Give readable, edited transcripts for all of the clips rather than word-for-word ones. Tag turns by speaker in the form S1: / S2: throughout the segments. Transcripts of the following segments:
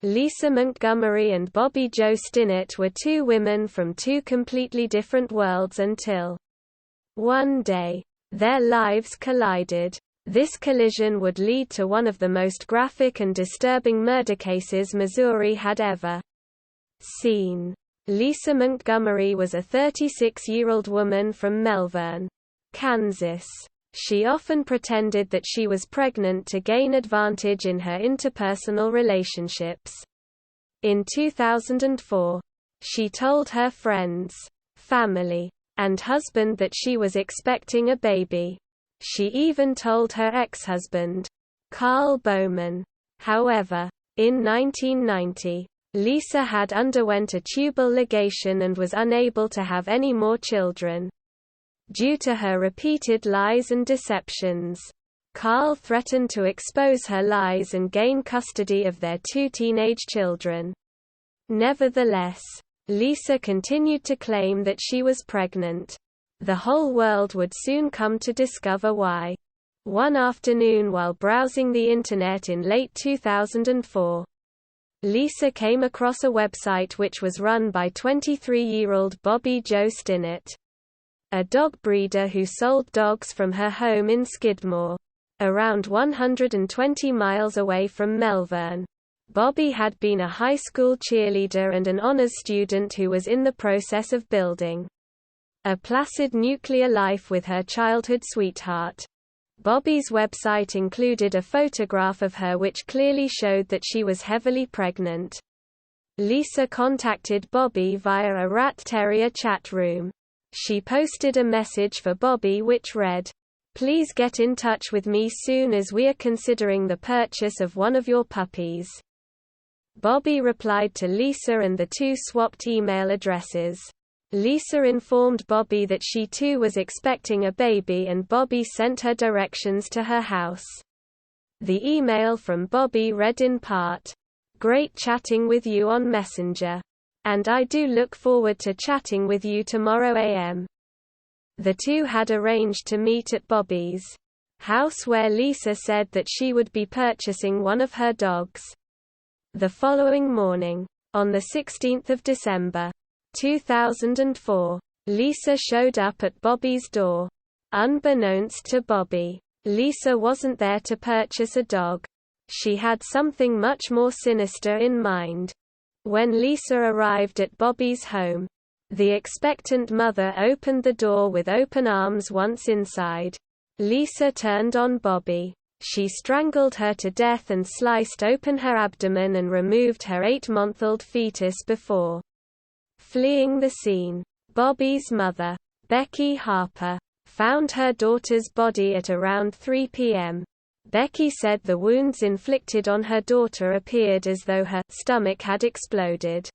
S1: Lisa Montgomery and Bobbie Jo Stinnett were two women from two completely different worlds until one day their lives collided. This collision would lead to one of the most graphic and disturbing murder cases Missouri had ever seen. Lisa Montgomery was a 36-year-old woman from Melbourne, Kansas. She often pretended that she was pregnant to gain advantage in her interpersonal relationships. In 2004, she told her friends, family, and husband that she was expecting a baby. She even told her ex-husband, Carl Bowman. However, in 1990, Lisa had underwent a tubal ligation and was unable to have any more children. Due to her repeated lies and deceptions, Carl threatened to expose her lies and gain custody of their two teenage children. Nevertheless, Lisa continued to claim that she was pregnant. The whole world would soon come to discover why. One afternoon while browsing the Internet in late 2004, Lisa came across a website which was run by 23-year-old Bobbie Jo Stinnett, a dog breeder who sold dogs from her home in Skidmore, around 120 miles away from Melbourne. Bobbie had been a high school cheerleader and an honors student who was in the process of building a placid nuclear life with her childhood sweetheart. Bobbie's website included a photograph of her which clearly showed that she was heavily pregnant. Lisa contacted Bobbie via a rat terrier chat room. She posted a message for Bobbie which read, "Please get in touch with me soon as we are considering the purchase of one of your puppies." Bobbie replied to Lisa and the two swapped email addresses. Lisa informed Bobbie that she too was expecting a baby and Bobbie sent her directions to her house. The email from Bobbie read in part, "Great chatting with you on Messenger. And I do look forward to chatting with you tomorrow AM." The two had arranged to meet at Bobbie's house where Lisa said that she would be purchasing one of her dogs. The following morning, on the 16th of December, 2004, Lisa showed up at Bobbie's door. Unbeknownst to Bobbie, Lisa wasn't there to purchase a dog. She had something much more sinister in mind. When Lisa arrived at Bobbie's home, the expectant mother opened the door with open arms. Once inside, Lisa turned on Bobbie. She strangled her to death and sliced open her abdomen and removed her 8-month-old fetus before fleeing the scene. Bobbie's mother, Becky Harper, found her daughter's body at around 3 p.m. Becky said the wounds inflicted on her daughter appeared as though her stomach had exploded.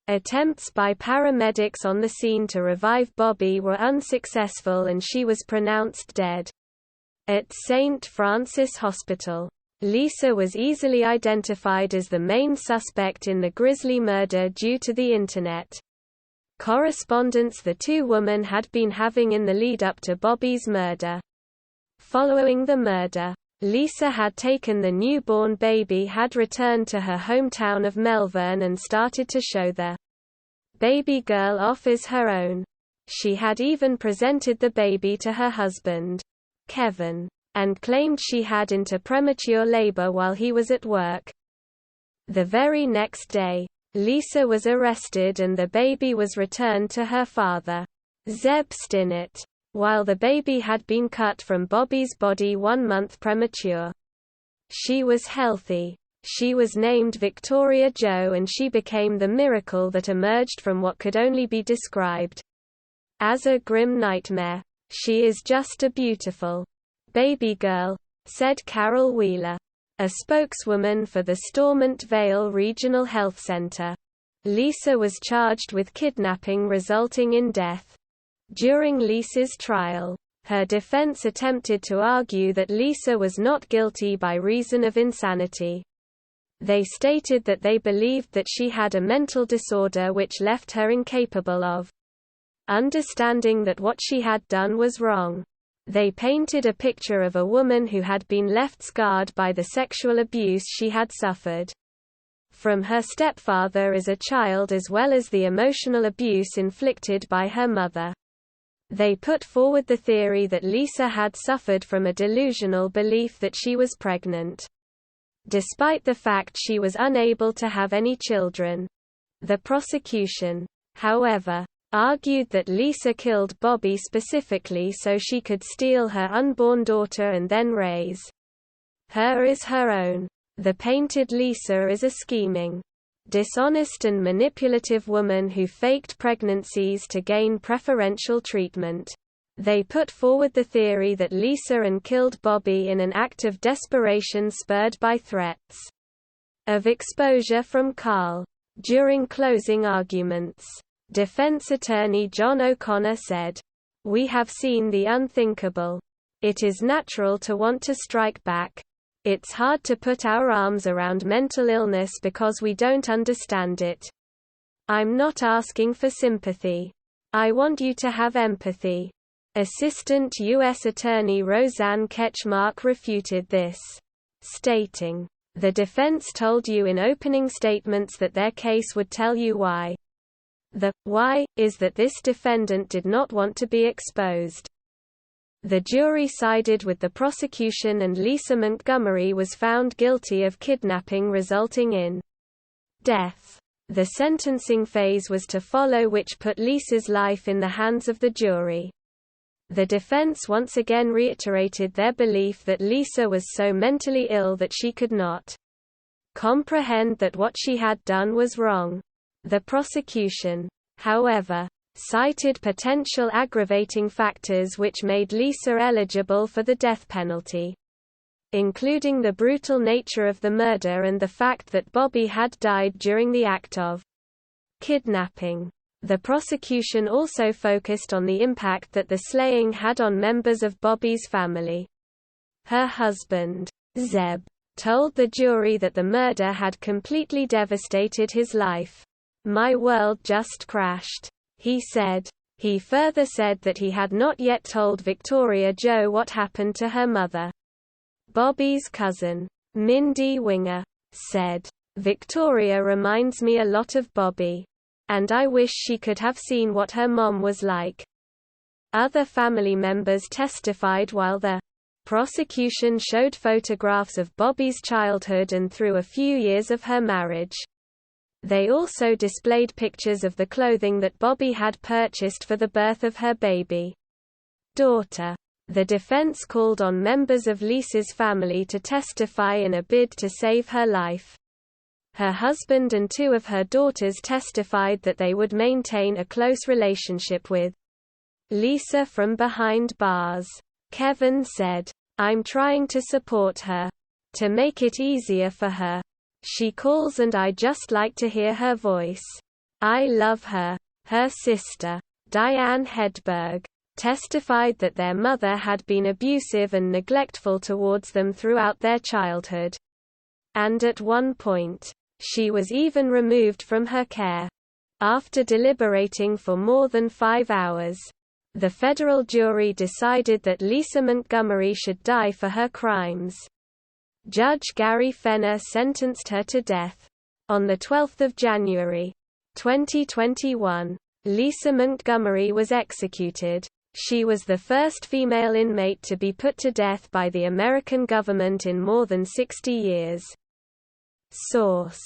S1: Attempts by paramedics on the scene to revive Bobbie were unsuccessful and she was pronounced dead. At St. Francis Hospital, Lisa was easily identified as the main suspect in the grisly murder due to the Internet correspondence the two women had been having in the lead-up to Bobbie's murder. Following the murder, Lisa had taken the newborn baby, had returned to her hometown of Melbourne and started to show the baby girl off as her own. She had even presented the baby to her husband, Kevin, and claimed she had into premature labor while he was at work. The very next day, Lisa was arrested and the baby was returned to her father, Zeb Stinnett, while the baby had been cut from Bobbie's body 1 month premature. She was healthy. She was named Victoria Jo and she became the miracle that emerged from what could only be described as a grim nightmare. "She is just a beautiful baby girl," said Carol Wheeler, a spokeswoman for the Stormont Vale Regional Health Center. Lisa was charged with kidnapping resulting in death. During Lisa's trial, her defense attempted to argue that Lisa was not guilty by reason of insanity. They stated that they believed that she had a mental disorder which left her incapable of understanding that what she had done was wrong. They painted a picture of a woman who had been left scarred by the sexual abuse she had suffered. from her stepfather as a child as well as the emotional abuse inflicted by her mother. They put forward the theory that Lisa had suffered from a delusional belief that she was pregnant, despite the fact she was unable to have any children. The prosecution, however, argued that Lisa killed Bobbie specifically so she could steal her unborn daughter and then raise her as her own. The painted Lisa as a scheming, dishonest and manipulative woman who faked pregnancies to gain preferential treatment. They put forward the theory that Lisa killed Bobbie in an act of desperation spurred by threats of exposure from Carl. During closing arguments, defense attorney John O'Connor said, "We have seen the unthinkable. It is natural to want to strike back. It's hard to put our arms around mental illness because we don't understand it. I'm not asking for sympathy. I want you to have empathy." Assistant U.S. Attorney Roseanne Ketchmark refuted this, stating, "The defense told you in opening statements that their case would tell you why. The why is that this defendant did not want to be exposed." The jury sided with the prosecution and Lisa Montgomery was found guilty of kidnapping resulting in death. The sentencing phase was to follow, which put Lisa's life in the hands of the jury. The defense once again reiterated their belief that Lisa was so mentally ill that she could not comprehend that what she had done was wrong. The prosecution, however, cited potential aggravating factors which made Lisa eligible for the death penalty, including the brutal nature of the murder and the fact that Bobbie had died during the act of kidnapping. The prosecution also focused on the impact that the slaying had on members of Bobbie's family. Her husband, Zeb, told the jury that the murder had completely devastated his life. "My world just crashed," he said. He further said that he had not yet told Victoria Jo what happened to her mother. Bobbie's cousin, Mindy Winger, said, "Victoria reminds me a lot of Bobbie. And I wish she could have seen what her mom was like." Other family members testified while the prosecution showed photographs of Bobbie's childhood and through a few years of her marriage. They also displayed pictures of the clothing that Bobbie had purchased for the birth of her baby daughter. The defense called on members of Lisa's family to testify in a bid to save her life. Her husband and two of her daughters testified that they would maintain a close relationship with Lisa from behind bars. Kevin said, "I'm trying to support her. To make it easier for her. She calls and I just like to hear her voice. I love her." Her sister, Diane Hedberg, testified that their mother had been abusive and neglectful towards them throughout their childhood. And at one point, she was even removed from her care. After deliberating for more than 5 hours, the federal jury decided that Lisa Montgomery should die for her crimes. Judge Gary Fenner sentenced her to death. On 12 January 2021, Lisa Montgomery was executed. She was the first female inmate to be put to death by the American government in more than 60 years. Source: